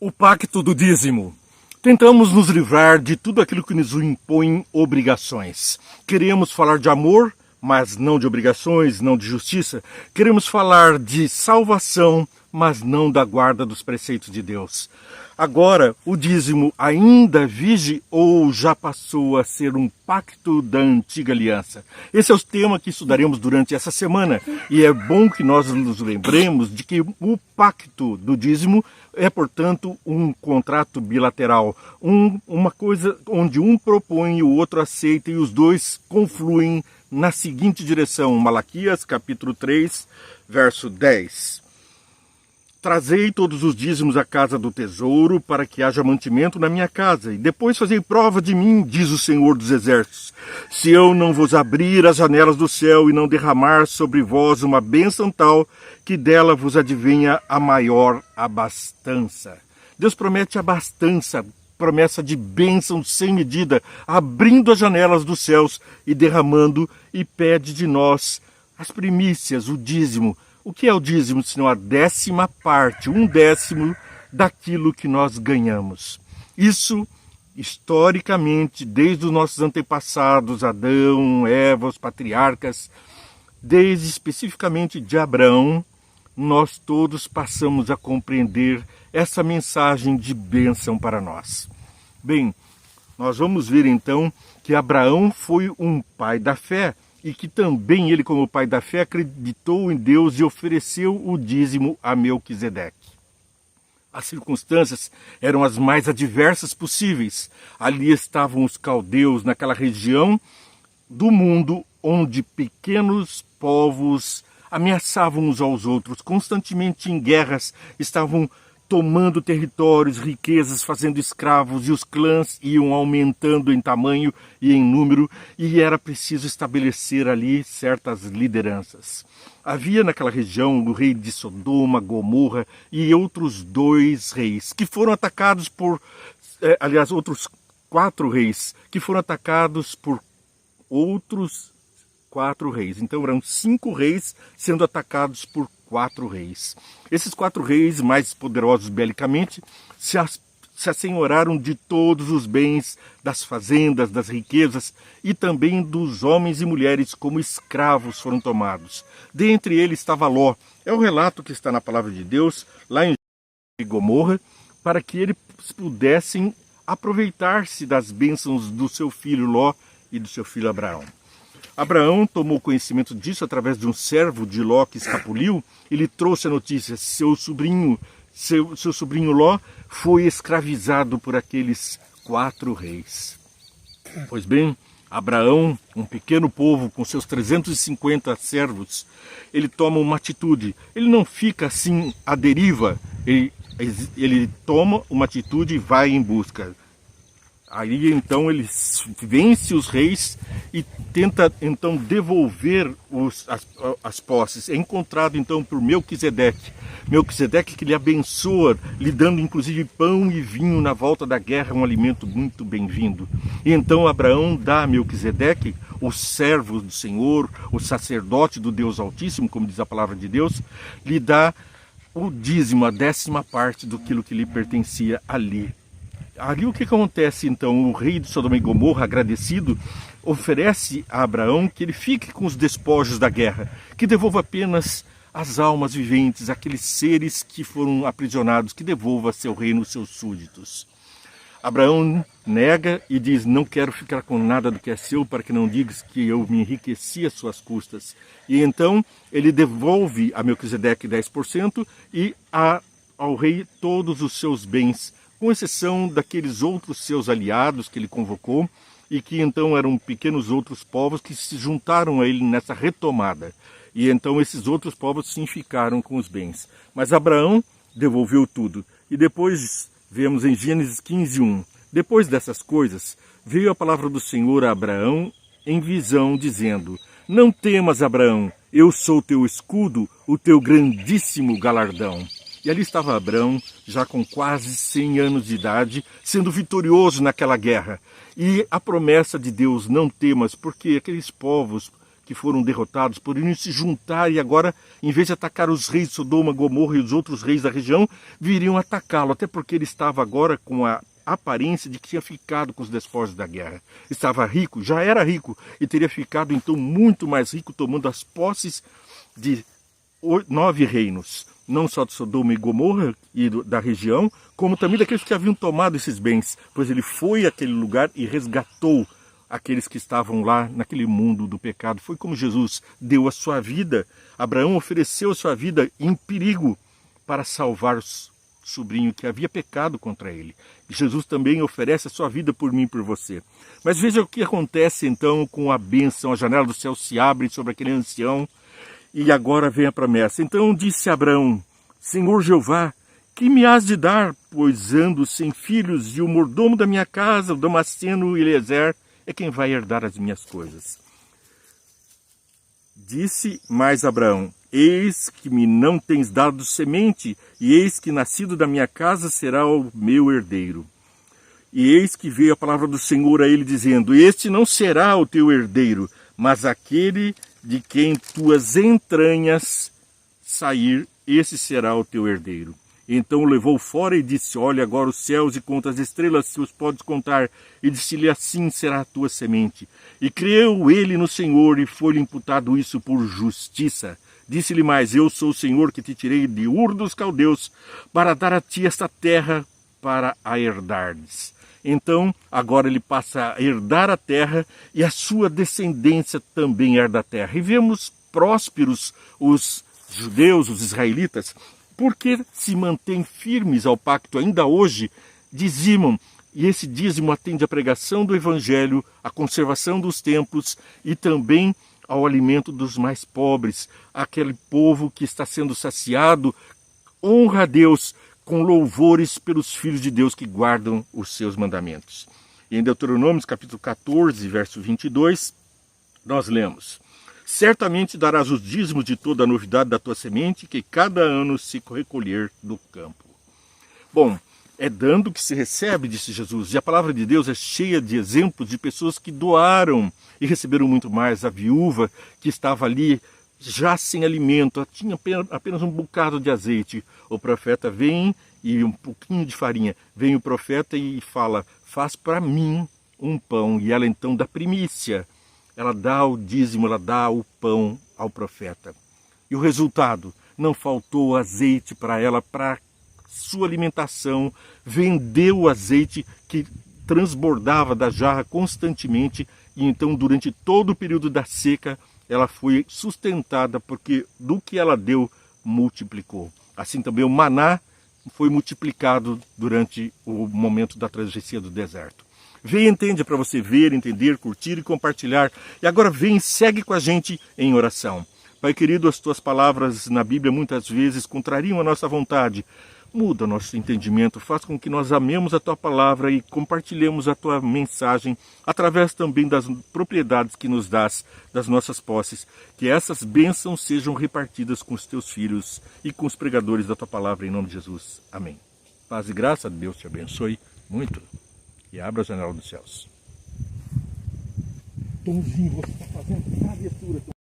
O pacto do dízimo. Tentamos nos livrar de tudo aquilo que nos impõe obrigações. Queremos falar de amor, mas não de obrigações, não de justiça. Queremos falar de salvação, mas não da guarda dos preceitos de Deus. Agora, o dízimo ainda vige ou já passou a ser um pacto da antiga aliança? Esse é o tema que estudaremos durante essa semana. E é bom que nós nos lembremos de que o pacto do dízimo é, portanto, um contrato bilateral. Uma coisa onde um propõe e o outro aceita e os dois confluem na seguinte direção. Malaquias, capítulo 3, verso 10. Trazei todos os dízimos à casa do tesouro, para que haja mantimento na minha casa, e depois fazei prova de mim, diz o Senhor dos Exércitos, se eu não vos abrir as janelas do céu e não derramar sobre vós uma bênção tal, que dela vos advenha a maior abastança. Deus promete abastança, promessa de bênção sem medida, abrindo as janelas dos céus e derramando, e pede de nós as primícias, o dízimo. O que é o dízimo, senão a 10ª parte, 1/10 daquilo que nós ganhamos? Isso, historicamente, desde os nossos antepassados, Adão, Eva, os patriarcas, desde especificamente de Abraão, nós todos passamos a compreender essa mensagem de bênção para nós. Bem, nós vamos ver então que Abraão foi um pai da fé, e que também ele, como pai da fé, acreditou em Deus e ofereceu o dízimo a Melquisedeque. As circunstâncias eram as mais adversas possíveis. Ali estavam os caldeus, naquela região do mundo onde pequenos povos ameaçavam uns aos outros, constantemente em guerras, estavam tomando territórios, riquezas, fazendo escravos, e os clãs iam aumentando em tamanho e em número, e era preciso estabelecer ali certas lideranças. Havia naquela região o rei de Sodoma, Gomorra e outros 2 reis, que foram atacados por, outros 4 reis, que foram atacados por outros 4 reis. Então eram 5 reis sendo atacados por 4 reis. Esses 4 reis, mais poderosos belicamente, se assenhoraram de todos os bens, das fazendas, das riquezas, e também dos homens e mulheres como escravos foram tomados. Dentre eles estava Ló. É o relato que está na palavra de Deus, lá em Gomorra, para que eles pudessem aproveitar-se das bênçãos do seu filho Ló e do seu filho Abraão. Abraão tomou conhecimento disso através de um servo de Ló que escapuliu. Ele trouxe a notícia: seu sobrinho Ló foi escravizado por aqueles 4 reis. Pois bem, Abraão, um pequeno povo com seus 350 servos, ele toma uma atitude. Ele não fica assim à deriva, ele toma uma atitude e vai em busca. Aí então ele vence os reis e tenta então devolver as posses. É encontrado então por Melquisedeque. Melquisedeque que lhe abençoa, lhe dando inclusive pão e vinho na volta da guerra, um alimento muito bem-vindo. E então Abraão dá a Melquisedeque, o servo do Senhor, o sacerdote do Deus Altíssimo, como diz a palavra de Deus, lhe dá o dízimo, a 10ª parte daquilo que lhe pertencia ali. Ali o que acontece então? O rei de Sodoma e Gomorra, agradecido, oferece a Abraão que ele fique com os despojos da guerra, que devolva apenas as almas viventes, aqueles seres que foram aprisionados, que devolva a seu reino os seus súditos. Abraão nega e diz: não quero ficar com nada do que é seu, para que não digas que eu me enriqueci às suas custas. E então ele devolve a Melquisedeque 10% e ao rei todos os seus bens, com exceção daqueles outros seus aliados que ele convocou, e que então eram pequenos outros povos que se juntaram a ele nessa retomada. E então esses outros povos sim ficaram com os bens. Mas Abraão devolveu tudo. E depois vemos em Gênesis 15:1. Depois dessas coisas, veio a palavra do Senhor a Abraão em visão, dizendo: não temas, Abraão, eu sou teu escudo, o teu grandíssimo galardão. E ali estava Abraão, já com quase 100 anos de idade, sendo vitorioso naquela guerra. E a promessa de Deus: não temas, porque aqueles povos que foram derrotados, poderiam se juntar e agora, em vez de atacar os reis de Sodoma, Gomorra e os outros reis da região, viriam atacá-lo, até porque ele estava agora com a aparência de que tinha ficado com os despojos da guerra. Estava rico, já era rico, e teria ficado então muito mais rico, tomando as posses de 9 reinos, não só de Sodoma e Gomorra e da região, como também daqueles que haviam tomado esses bens, pois ele foi àquele lugar e resgatou aqueles que estavam lá naquele mundo do pecado. Foi como Jesus deu a sua vida. Abraão ofereceu a sua vida em perigo para salvar o sobrinho que havia pecado contra ele. E Jesus também oferece a sua vida por mim e por você. Mas veja o que acontece então com a bênção. A janela do céu se abre sobre aquele ancião e agora vem a promessa. Então disse Abraão: Senhor Jeová, que me has de dar, pois ando sem filhos, e o mordomo da minha casa, o Damasceno Eliezer, é quem vai herdar as minhas coisas. Disse mais Abraão: Eis que me não tens dado semente, e eis que nascido da minha casa será o meu herdeiro. E eis que veio a palavra do Senhor a ele, dizendo: Este não será o teu herdeiro, mas aquele de quem tuas entranhas sair, esse será o teu herdeiro. Então o levou fora e disse: Olha agora os céus e conta as estrelas, se os podes contar. E disse-lhe: Assim será a tua semente. E creu ele no Senhor, e foi-lhe imputado isso por justiça. Disse-lhe mais: Eu sou o Senhor que te tirei de Ur dos Caldeus, para dar a ti esta terra para a herdardes. Então, agora ele passa a herdar a terra, e a sua descendência também herda a terra. E vemos prósperos os judeus, os israelitas, porque se mantêm firmes ao pacto ainda hoje, dizimam. E esse dízimo atende à pregação do Evangelho, à conservação dos templos e também ao alimento dos mais pobres. Aquele povo que está sendo saciado honra a Deus com louvores pelos filhos de Deus que guardam os seus mandamentos. E em Deuteronômio, capítulo 14, verso 22, nós lemos: Certamente darás os dízimos de toda a novidade da tua semente, que cada ano se recolher do campo. Bom, é dando que se recebe, disse Jesus. E a palavra de Deus é cheia de exemplos de pessoas que doaram e receberam muito mais. A viúva que estava ali já sem alimento, tinha apenas um bocado de azeite. O profeta vem e um pouquinho de farinha. Vem o profeta e fala: faz para mim um pão. E ela então dá primícia. Ela dá o dízimo, ela dá o pão ao profeta. E o resultado? Não faltou azeite para ela, para sua alimentação. Vendeu o azeite que transbordava da jarra constantemente. E então, durante todo o período da seca, ela foi sustentada, porque do que ela deu, multiplicou. Assim também o maná foi multiplicado durante o momento da travessia do deserto. Vem e entende, para você ver, entender, curtir e compartilhar. E agora vem e segue com a gente em oração. Pai querido, as tuas palavras na Bíblia muitas vezes contrariam a nossa vontade. Muda o nosso entendimento, faz com que nós amemos a tua palavra e compartilhemos a tua mensagem através também das propriedades que nos dás, das nossas posses. Que essas bênçãos sejam repartidas com os teus filhos e com os pregadores da tua palavra, em nome de Jesus. Amém. Paz e graça, Deus te abençoe muito e abra a janela dos céus. Tomzinho, você está fazendo travessura.